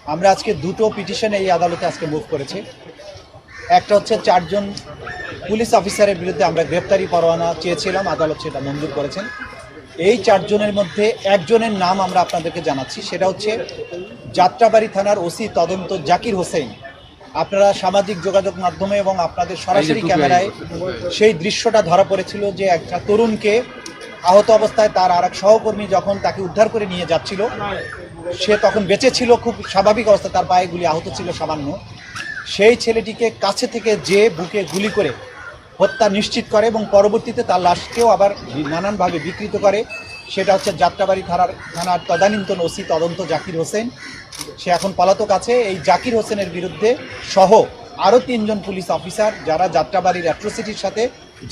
আমরা আজকে দুটো পিটিশন এই আদালতে আজকে মুভ করেছি। একটা হচ্ছে 4 জন পুলিশ অফিসারের বিরুদ্ধে আমরা গ্রেপ্তারি পরোয়ানা চেয়েছিলাম, আদালত সেটা মঞ্জুর করেছেন। এই 4 জনের মধ্যে একজনের নাম আমরা আপনাদেরকে জানাচ্ছি, সেটা হচ্ছে যাত্রাবাড়ি থানার ওসি তদন্ত জাকির হোসেন। আপনারা সামাজিক যোগাযোগ মাধ্যমে এবং আপনাদের সরাসরি ক্যামেরায় সেই দৃশ্যটা ধরা পড়েছিল যে একটা তরুণকে আহত অবস্থায় তার আর এক সহকর্মী যখন তাকে উদ্ধার করে নিয়ে যাচ্ছিল, সে তখন বেঁচে ছিল, খুব স্বাভাবিক অবস্থা, তার পায়ে গুলি আহত ছিল সামান্য। সেই ছেলেটিকে কাছে থেকে যে বুকে গুলি করে হত্যা নিশ্চিত করে এবং পরবর্তীতে তার লাশকেও আবার নানানভাবে বিকৃত করে, সেটা হচ্ছে যাত্রাবাড়ি থানার তদানীন্তন ওসি তদন্ত জাকির হোসেন। সে এখন পলাতক আছে। এই জাকির হোসেনের বিরুদ্ধে সহ আরও 3 জন পুলিশ অফিসার যারা যাত্রাবাড়ির অ্যাট্রোসিটির সাথে,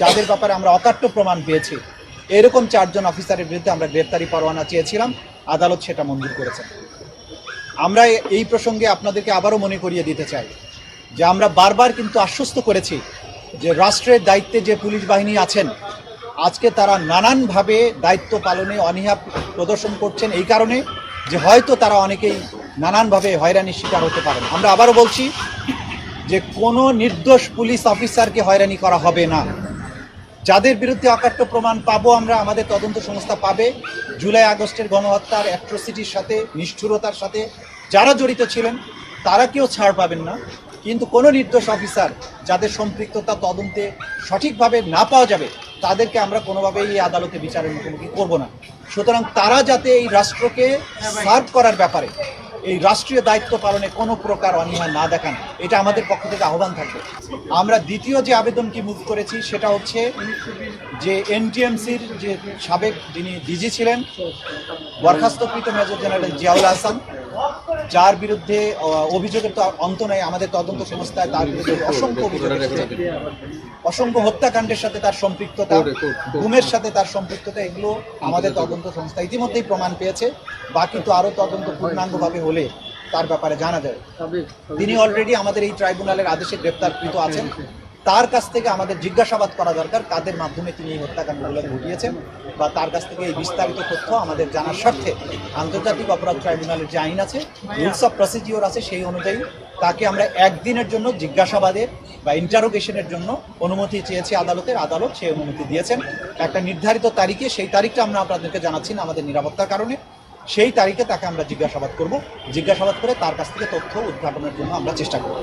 যাদের ব্যাপারে আমরা অকাট্য প্রমাণ পেয়েছি, এরকম 4 জন অফিসারের বিরুদ্ধে আমরা গ্রেপ্তারি পরোয়ানা চেয়েছিলাম, আদালত সেটা মঞ্জুর করেছেন। আমরা এই প্রসঙ্গে আপনাদেরকে আবারও মনে করিয়ে দিতে চাই যে আমরা বারবার কিন্তু আশ্বস্ত করেছি যে রাষ্ট্রের দায়িত্বে যে পুলিশ বাহিনী আছেন, আজকে তারা নানানভাবে দায়িত্ব পালনে অনীহা প্রদর্শন করছেন, এই কারণে যে হয়তো তারা অনেকেই নানানভাবে হয়রানির শিকার হতে পারেন। আমরা আবারও বলছি যে কোনো নির্দোষ পুলিশ অফিসারকে হয়রানি করা হবে না। যাদের বিরুদ্ধে অকাট্য প্রমাণ পাবো আমরা, আমাদের তদন্ত সংস্থা পাবে, জুলাই আগস্টের গণহত্যার অ্যাট্রোসিটির সাথে, নিষ্ঠুরতার সাথে যারা জড়িত ছিলেন তারা কেউ ছাড় পাবেন না। কিন্তু কোনো নির্দোষ অফিসার যাদের সম্পৃক্ততা তদন্তে সঠিকভাবে না পাওয়া যাবে, তাদেরকে আমরা কোনোভাবেই এই আদালতে বিচারের মুখোমুখি করব না। সুতরাং তারা যাতে এই রাষ্ট্রকে সার্ভ করার ব্যাপারে, এই রাষ্ট্রীয় দায়িত্ব পালনে কোনো প্রকার অনীহা না দেখান, এটা আমাদের পক্ষ থেকে আহ্বান থাকবে। আমরা দ্বিতীয় যে আবেদনটি মুভ করেছি সেটা হচ্ছে যে এনটিএমসির যে সাবেক যিনি ডিজি ছিলেন, বরখাস্তকৃত মেজর জেনারেল জিয়াউল হাসান, যার বিরুদ্ধে অভিযোগের তো অন্ত নেই, আমাদের তদন্ত সংস্থায় তার বিরুদ্ধে অসংখ্য অভিযোগ এসেছে, অসংখ্য হত্যাকাণ্ডের সাথে তার সম্পৃক্ততা, গুমের সাথে তার সম্পৃক্ততা, এগুলো আমাদের তদন্ত সংস্থা ইতিমধ্যেই প্রমাণ পেয়েছে। বাকি তো আরও তদন্ত পূর্ণাঙ্গভাবে হলে তার ব্যাপারে জানা যায়। তিনি অলরেডি আমাদের এই ট্রাইব্যুনালের আদেশে গ্রেপ্তারকৃত আছেন। তার কাছ থেকে আমাদের জিজ্ঞাসাবাদ করা দরকার কাদের মাধ্যমে তিনি এই হত্যাকাণ্ডগুলো ঘটিয়েছেন, বা তার কাছ থেকে এই বিস্তারিত তথ্য আমাদের জানার স্বার্থে আন্তর্জাতিক অপরাধ ট্রাইব্যুনালের যে আইন আছে, রুলস অফ প্রসিডিওর আছে, সেই অনুযায়ী তাকে আমরা একদিনের জন্য জিজ্ঞাসাবাদের বা ইন্টারোগেশনের জন্য অনুমতি চেয়েছি আদালতের। আদালত সেই অনুমতি দিয়েছেন একটা নির্ধারিত তারিখে। সেই তারিখটা আমরা আপনাদেরকে জানাচ্ছি না আমাদের নিরাপত্তার কারণে। সেই তারিখে তাকে আমরা জিজ্ঞাসাবাদ করব, জিজ্ঞাসাবাদ করে তার কাছ থেকে তথ্য উদ্ঘাটনের জন্য আমরা চেষ্টা করব।